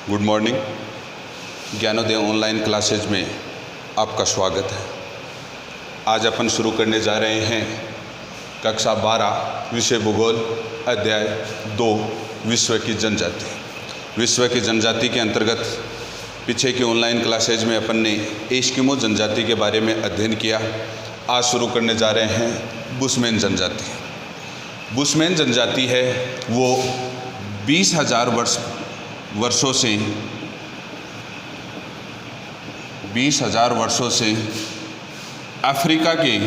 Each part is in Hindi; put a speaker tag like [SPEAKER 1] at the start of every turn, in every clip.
[SPEAKER 1] Good morning. Gyanodaya online classes में आपका स्वागत है। आज अपन शुरू करने जा रहे हैं कक्षा 12 विषय भूगोल अध्याय 2 विश्व की जनजाति। विश्व की जनजाति के अंतर्गत पीछे की ऑनलाइन क्लासेज में अपन ने एस्किमो जनजाति के बारे में अध्ययन किया। आज शुरू करने जा रहे हैं बुशमैन जनजाति। बुशमैन जनजाति है वो 20,000 वर्षों से अफ्रीका के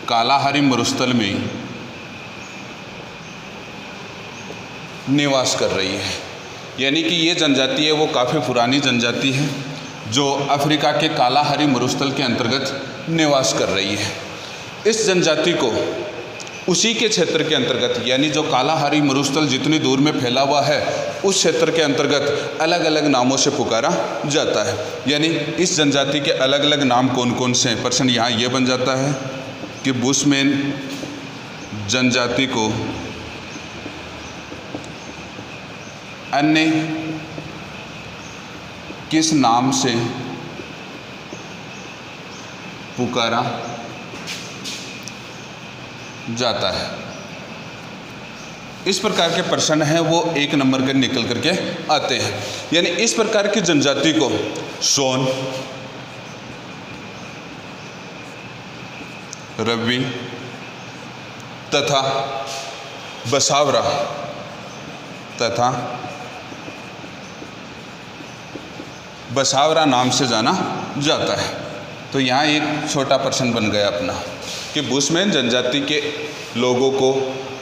[SPEAKER 1] कालाहारी मरुस्थल में निवास कर रही है। यानी कि ये जनजाति है वो काफ़ी पुरानी जनजाति है जो अफ्रीका के कालाहारी मरुस्थल के अंतर्गत निवास कर रही है। इस जनजाति को उसी के क्षेत्र के अंतर्गत यानी जो कालाहारी मरुस्थल जितनी दूर में फैला हुआ है उस क्षेत्र के अंतर्गत अलग अलग नामों से पुकारा जाता है। यानी इस जनजाति के अलग अलग नाम कौन कौन से हैं। प्रश्न यहाँ ये बन जाता है कि बुशमैन जनजाति को अन्य किस नाम से पुकारा जाता है। इस प्रकार के प्रश्न हैं वो 1 नंबर के निकल करके आते हैं। यानी इस प्रकार की जनजाति को सोन, रवि तथा बसावरा नाम से जाना जाता है। तो यहाँ एक छोटा प्रश्न बन गया अपना कि बुशमैन जनजाति के लोगों को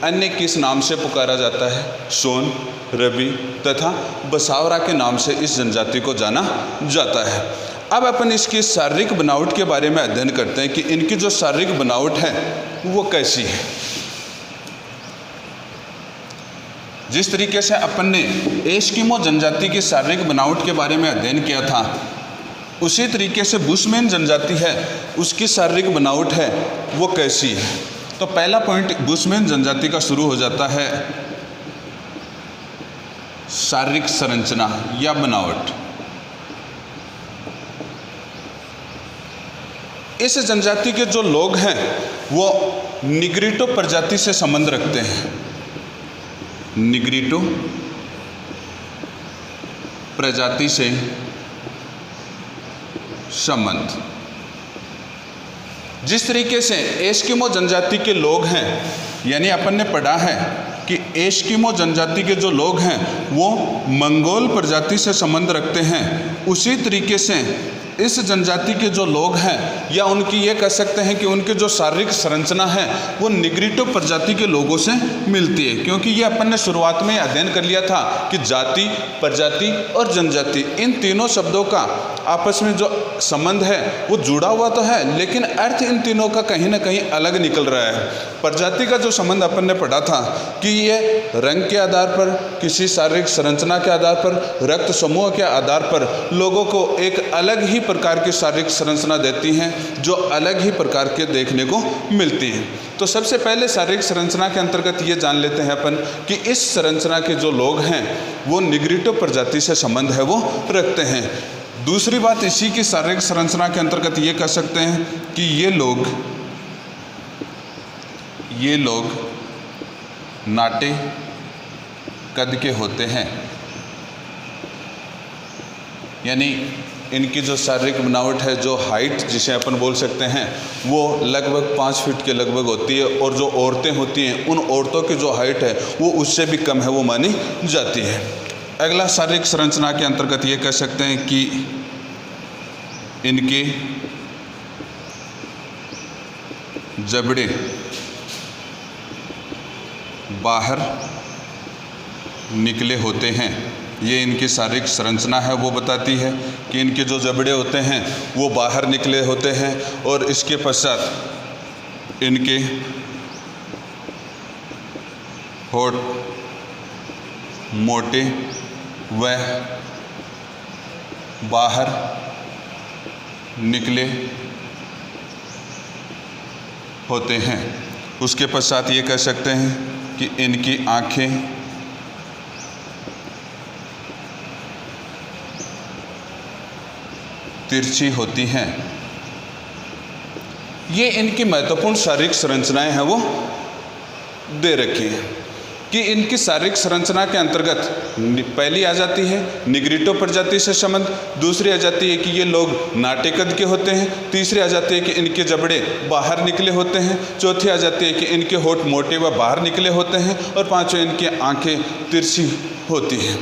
[SPEAKER 1] अन्य किस नाम से पुकारा जाता है। सोन, रवि तथा बसावरा के नाम से इस जनजाति को जाना जाता है। अब अपन इसकी शारीरिक बनावट के बारे में अध्ययन करते हैं कि इनकी जो शारीरिक बनावट है वो कैसी है। जिस तरीके से अपन ने एस्किमो जनजाति की शारीरिक बनावट के बारे में अध्ययन किया था उसी तरीके से बुशमैन जनजाति है उसकी शारीरिक बनावट है वो कैसी है। तो पहला पॉइंट बुशमैन जनजाति का शुरू हो जाता है शारीरिक संरचना या बनावट। इस जनजाति के जो लोग हैं वो निग्रिटो प्रजाति से संबंध रखते हैं। निग्रिटो प्रजाति से संबंध। जिस तरीके से एस्किमो जनजाति के लोग हैं यानी अपन ने पढ़ा है कि एस्किमो जनजाति के जो लोग हैं वो मंगोल प्रजाति से संबंध रखते हैं, उसी तरीके से इस जनजाति के जो लोग हैं या उनकी ये कह सकते हैं कि उनके जो शारीरिक संरचना है वो निग्रिटो प्रजाति के लोगों से मिलती है। क्योंकि ये अपन ने शुरुआत में अध्ययन कर लिया था कि जाति, प्रजाति और जनजाति इन तीनों शब्दों का आपस में जो संबंध है वो जुड़ा हुआ तो है लेकिन अर्थ इन तीनों का कहीं ना कहीं अलग निकल रहा है। प्रजाति का जो संबंध अपन ने पढ़ा था कि ये रंग के आधार पर, किसी शारीरिक संरचना के आधार पर, रक्त समूह के आधार पर लोगों को एक अलग ही प्रकार की शारीरिक संरचना देती हैं जो अलग ही प्रकार के देखने को मिलती हैं। तो सबसे पहले शारीरिक संरचना के अंतर्गत ये जान लेते हैं अपन कि इस संरचना के जो लोग हैं वो निग्रिटो प्रजाति से संबंध है वो रखते हैं। दूसरी बात इसी की शारीरिक संरचना के अंतर्गत ये कह सकते हैं कि ये लोग नाटे कद के होते हैं। यानी इनकी जो शारीरिक बनावट है, जो हाइट जिसे अपन बोल सकते हैं वो लगभग 5 फीट के लगभग होती है और जो औरतें होती हैं उन औरतों की जो हाइट है वो उससे भी कम है वो मानी जाती है। अगला शारीरिक संरचना के अंतर्गत ये कह सकते हैं कि इनके जबड़े बाहर निकले होते हैं। ये इनकी शारीरिक संरचना है वो बताती है कि इनके जो जबड़े होते हैं वो बाहर निकले होते हैं और इसके पश्चात इनके होठ मोटे व बाहर निकले होते हैं। उसके पश्चात ये कह सकते हैं कि इनकी आँखें तिरछी होती हैं। ये इनकी महत्वपूर्ण शारीरिक संरचनाएं हैं वो दे रखी है कि इनकी शारीरिक संरचना के अंतर्गत पहली आ जाती है निग्रिटो प्रजाति से संबंध, दूसरी आ जाती है कि ये लोग नाटे कद के होते हैं, तीसरी आ जाती है कि इनके जबड़े बाहर निकले होते हैं, चौथी आ जाती है कि इनके होंठ मोटे व बाहर निकले होते हैं, और पांचवें इनकी आंखें तिरछी होती हैं।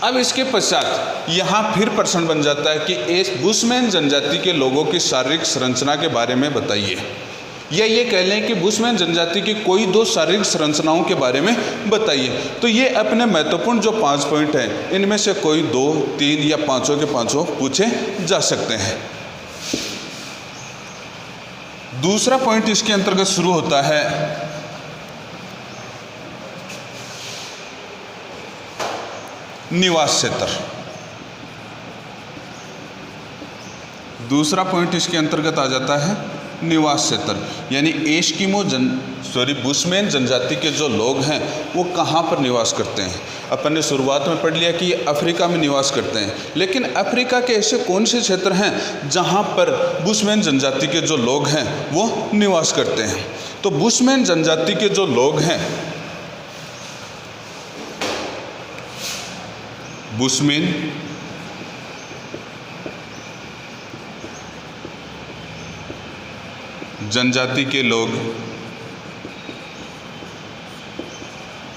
[SPEAKER 1] अब इसके पश्चात यहाँ फिर प्रश्न बन जाता है कि इस बुशमैन जनजाति के लोगों की शारीरिक संरचना के बारे में बताइए, या ये कह लें कि बुशमैन जनजाति की कोई 2 शारीरिक संरचनाओं के बारे में बताइए। तो ये अपने महत्वपूर्ण जो 5 पॉइंट हैं, इनमें से कोई 2, 3 या 5 के 5 पूछे जा सकते हैं। दूसरा पॉइंट इसके अंतर्गत शुरू होता है निवास क्षेत्र। दूसरा पॉइंट इसके अंतर्गत आ जाता है निवास क्षेत्र, यानी बुशमैन जनजाति के जो लोग हैं वो कहाँ पर निवास करते हैं। अपन ने शुरुआत में पढ़ लिया कि ये अफ्रीका में निवास करते हैं, लेकिन अफ्रीका के ऐसे कौन से क्षेत्र हैं जहाँ पर बुशमैन जनजाति के जो लोग हैं वो निवास करते हैं। तो बुशमैन जनजाति के जो लोग हैं, बुशमैन जनजाति के लोग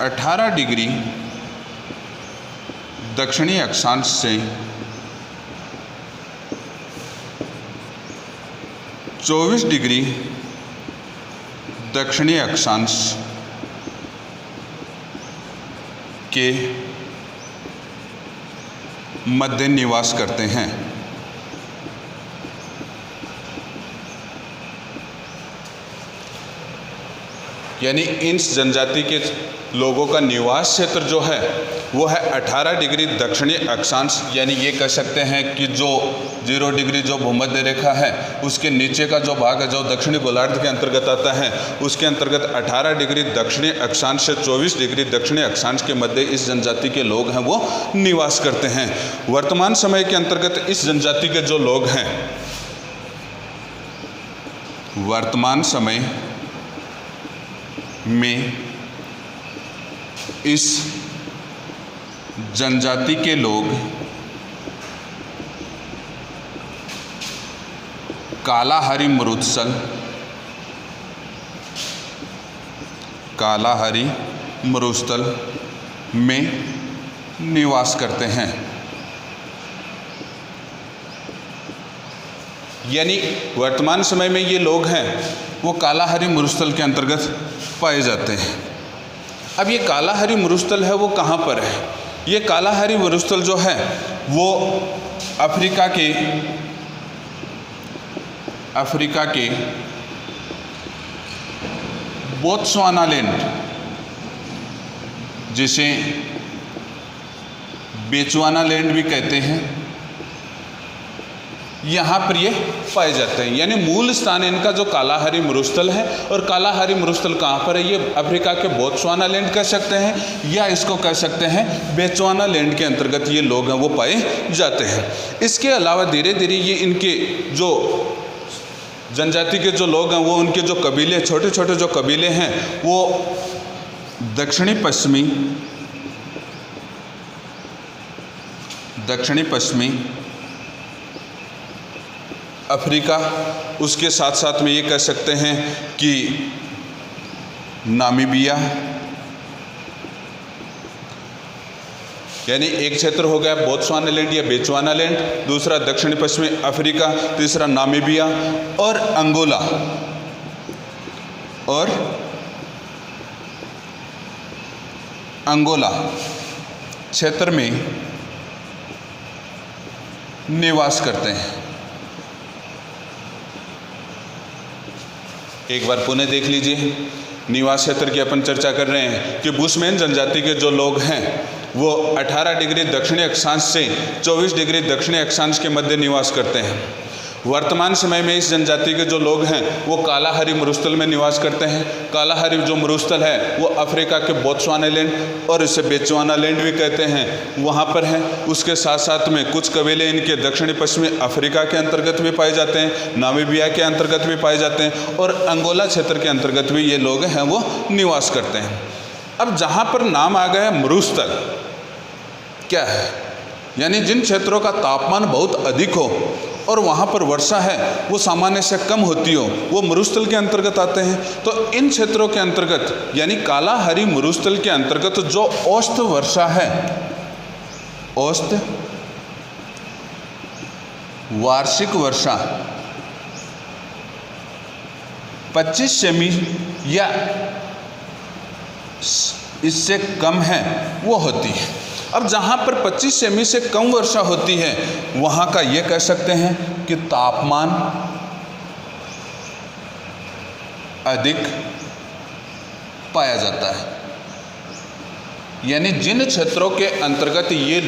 [SPEAKER 1] 18 डिग्री दक्षिणी अक्षांश से 24 डिग्री दक्षिणी अक्षांश के मध्य निवास करते हैं। यानी इन जनजाति के लोगों का निवास क्षेत्र जो है वो है 18 डिग्री दक्षिणी अक्षांश, यानी ये कह सकते हैं कि जो 0 डिग्री जो भूमध्य रेखा है उसके नीचे का जो भाग है जो दक्षिणी गोलार्ध के अंतर्गत आता है, उसके अंतर्गत 18 डिग्री दक्षिणी अक्षांश से 24 डिग्री दक्षिणी अक्षांश के मध्य इस जनजाति के लोग हैं वो निवास करते हैं। वर्तमान समय के अंतर्गत इस जनजाति के जो लोग हैं, वर्तमान समय में इस जनजाति के लोग कालाहारी मरुस्थल में निवास करते हैं। यानी वर्तमान समय में ये लोग हैं वो कालाहारी मरुस्थल के अंतर्गत पाए जाते हैं। अब ये कालाहारी मरुस्थल है वो कहाँ पर है? ये कालाहारी मरुस्थल जो है वो अफ्रीका के बोत्सवानालैंड, जिसे बेचुआनालैंड भी कहते हैं, यहाँ पर ये पाए जाते हैं। यानी मूल स्थान इनका जो कालाहारी मरुस्थल है, और कालाहारी मरुस्थल कहाँ पर है? ये अफ्रीका के बोत्सवानालैंड कह सकते हैं, या इसको कह सकते हैं बेचुआनालैंड के अंतर्गत ये लोग हैं वो पाए जाते हैं। इसके अलावा धीरे धीरे ये इनके जो जनजाति के जो लोग हैं वो उनके जो कबीले, छोटे छोटे जो कबीले हैं वो दक्षिणी पश्चिमी अफ्रीका, उसके साथ साथ में ये कह सकते हैं कि नामीबिया, यानी एक क्षेत्र हो गया बोत्सवानालैंड या बेचुआनालैंड, दूसरा दक्षिणी पश्चिमी अफ्रीका, तीसरा नामीबिया और अंगोला क्षेत्र में निवास करते हैं। एक बार पुनः देख लीजिए, निवास क्षेत्र की अपन चर्चा कर रहे हैं कि बुशमैन जनजाति के जो लोग हैं वो 18 डिग्री दक्षिणी अक्षांश से 24 डिग्री दक्षिणी अक्षांश के मध्य निवास करते हैं। वर्तमान समय में इस जनजाति के जो लोग हैं वो कालाहारी मरुस्थल में निवास करते हैं। कालाहारी जो मरुस्थल है वो अफ्रीका के बोत्सवानालैंड और इसे बेचवानालैंड भी कहते हैं, वहाँ पर है। उसके साथ साथ में कुछ कबीले इनके दक्षिणी पश्चिमी अफ्रीका के अंतर्गत भी पाए जाते हैं, नामीबिया के अंतर्गत भी पाए जाते हैं और अंगोला क्षेत्र के अंतर्गत भी ये लोग हैं वो निवास करते हैं। अब जहाँ पर नाम आ गया मरुस्थल क्या है, यानी जिन क्षेत्रों का तापमान बहुत अधिक हो और वहाँ पर वर्षा है वो सामान्य से कम होती हो, वो मरुस्थल के अंतर्गत आते हैं। तो इन क्षेत्रों के अंतर्गत यानी कालाहारी मरुस्थल के अंतर्गत जो औसत वर्षा है, औसत वार्षिक वर्षा 25 सेमी या इससे कम है वो होती है। अब जहाँ पर 25 सेमी से कम वर्षा होती है वहाँ का ये कह सकते हैं कि तापमान अधिक पाया जाता है। यानी जिन क्षेत्रों के अंतर्गत ये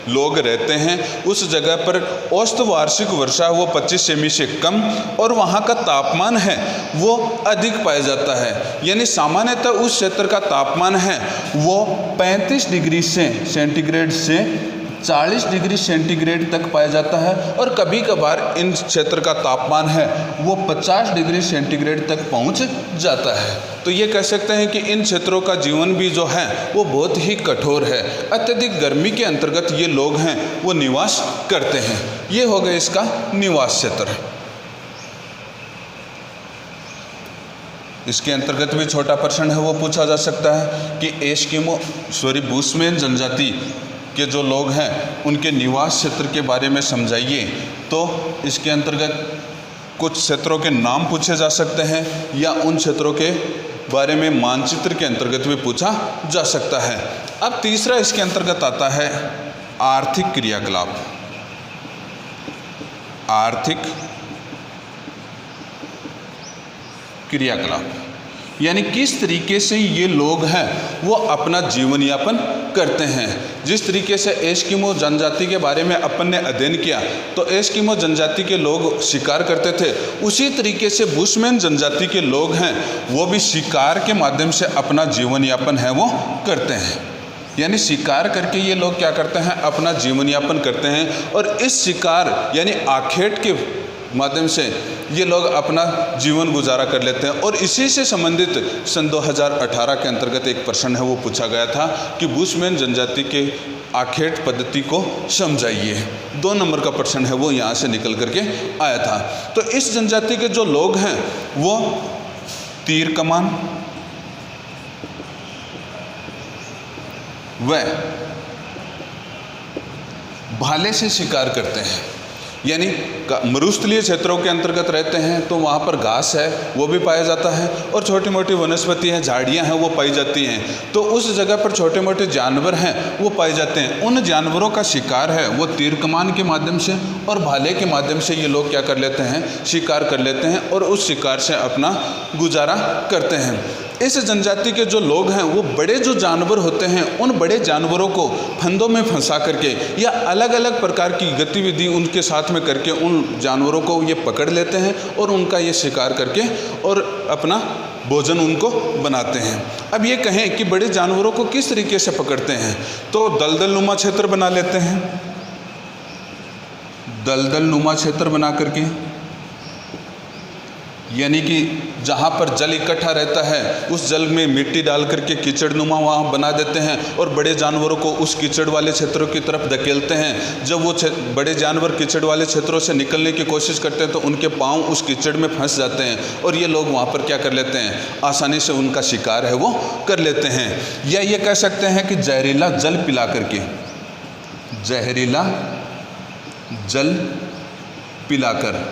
[SPEAKER 1] लोग रहते हैं उस जगह पर औसत वार्षिक वर्षा वो 25 सेमी से कम और वहाँ का तापमान है वो अधिक पाया जाता है। यानी सामान्यतः उस क्षेत्र का तापमान है वो 35 डिग्री सेंटीग्रेड से 40 डिग्री सेंटीग्रेड तक पाया जाता है और कभी कभार इन क्षेत्र का तापमान है वो 50 डिग्री सेंटीग्रेड तक पहुंच जाता है। तो ये कह सकते हैं कि इन क्षेत्रों का जीवन भी जो है वो बहुत ही कठोर है। अत्यधिक गर्मी के अंतर्गत ये लोग हैं वो निवास करते हैं। ये हो गया इसका निवास क्षेत्र। इसके अंतर्गत भी छोटा प्रश्न है वो पूछा जा सकता है कि बुशमैन जनजाति के जो लोग हैं उनके निवास क्षेत्र के बारे में समझाइए। तो इसके अंतर्गत कुछ क्षेत्रों के नाम पूछे जा सकते हैं या उन क्षेत्रों के बारे में मानचित्र के अंतर्गत भी पूछा जा सकता है। अब तीसरा इसके अंतर्गत आता है आर्थिक क्रियाकलाप। आर्थिक क्रियाकलाप यानी किस तरीके से ये लोग हैं वो अपना जीवन यापन करते हैं। जिस तरीके से एस्किमो जनजाति के बारे में अपन ने अध्ययन किया तो एस्किमो जनजाति के लोग शिकार करते थे, उसी तरीके से बुशमैन जनजाति के लोग हैं वो भी शिकार के माध्यम से अपना जीवन यापन है वो करते हैं। यानी शिकार करके ये लोग क्या करते हैं, अपना जीवन यापन करते हैं और इस शिकार यानी आखेट के माध्यम से ये लोग अपना जीवन गुजारा कर लेते हैं। और इसी से संबंधित सन 2018 के अंतर्गत एक प्रश्न है वो पूछा गया था कि बुशमैन जनजाति के आखेट पद्धति को समझाइए। 2 नंबर का प्रश्न है वो यहाँ से निकल करके आया था। तो इस जनजाति के जो लोग हैं वो तीर कमान व भाले से शिकार करते हैं। यानी मरुस्थलीय क्षेत्रों के अंतर्गत रहते हैं तो वहाँ पर घास है वो भी पाया जाता है और छोटी मोटी वनस्पति हैं, झाड़ियाँ हैं वो पाई जाती हैं। तो उस जगह पर छोटे मोटे जानवर हैं वो पाए जाते हैं। उन जानवरों का शिकार है वो तीर कमान के माध्यम से और भाले के माध्यम से ये लोग क्या कर लेते हैं, शिकार कर लेते हैं और उस शिकार से अपना गुजारा करते हैं। इस जनजाति के जो लोग हैं वो बड़े जो जानवर होते हैं उन बड़े जानवरों को फंदों में फंसा करके या अलग अलग प्रकार की गतिविधि उनके साथ में करके उन जानवरों को ये पकड़ लेते हैं और उनका ये शिकार करके और अपना भोजन उनको बनाते हैं। अब ये कहें कि बड़े जानवरों को किस तरीके से पकड़ते हैं, तो दलदल नुमा क्षेत्र बना लेते हैं। दलदल नुमा क्षेत्र बना करके यानी कि जहाँ पर जल इकट्ठा रहता है उस जल में मिट्टी डाल करके कीचड़ नुमा वहाँ बना देते हैं और बड़े जानवरों को उस कीचड़ वाले क्षेत्रों की तरफ धकेलते हैं। जब वो बड़े जानवर कीचड़ वाले क्षेत्रों से निकलने की कोशिश करते हैं तो उनके पाँव उस कीचड़ में फंस जाते हैं और ये लोग वहाँ पर क्या कर लेते हैं, आसानी से उनका शिकार है वो कर लेते हैं। या ये कह सकते हैं कि जहरीला जल पिला करके, जहरीला जल पिलाकर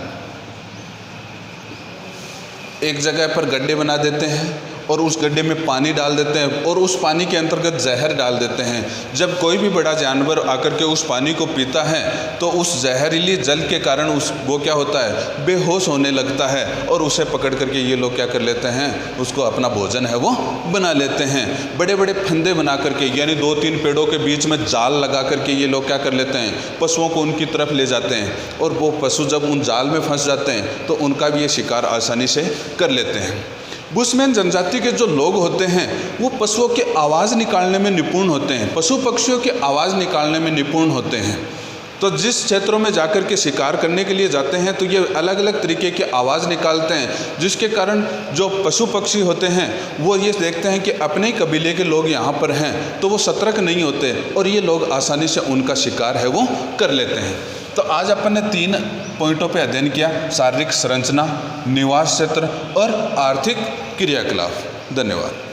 [SPEAKER 1] एक जगह पर गड्ढे बना देते हैं और उस गड्ढे में पानी डाल देते हैं और उस पानी के अंतर्गत जहर डाल देते हैं। जब कोई भी बड़ा जानवर आकर के उस पानी को पीता है तो उस जहरीली जल के कारण वो क्या होता है, बेहोश होने लगता है और उसे पकड़ करके ये लोग क्या कर लेते हैं, उसको अपना भोजन है वो बना लेते हैं। बड़े बड़े फंदे बना करके, यानी 2-3 पेड़ों के बीच में जाल लगा करके ये लोग क्या कर लेते हैं, पशुओं को उनकी तरफ ले जाते हैं और वो पशु जब उन जाल में फंस जाते हैं तो उनका भी ये शिकार आसानी से कर लेते हैं। बुशमैन जनजाति के जो लोग होते हैं वो पशुओं की आवाज़ निकालने में निपुण होते हैं, पशु पक्षियों की आवाज़ निकालने में निपुण होते हैं। तो जिस क्षेत्रों में जाकर के शिकार करने के लिए जाते हैं तो ये अलग अलग तरीके की आवाज़ निकालते हैं, जिसके कारण जो पशु पक्षी होते हैं वो ये देखते हैं कि अपने ही कबीले के लोग यहाँ पर हैं तो वो सतर्क नहीं होते और ये लोग आसानी से उनका शिकार है वो कर लेते हैं। तो आज अपन ने 3 पॉइंटों पे अध्ययन किया, शारीरिक संरचना, निवास क्षेत्र और आर्थिक क्रियाकलाप। धन्यवाद।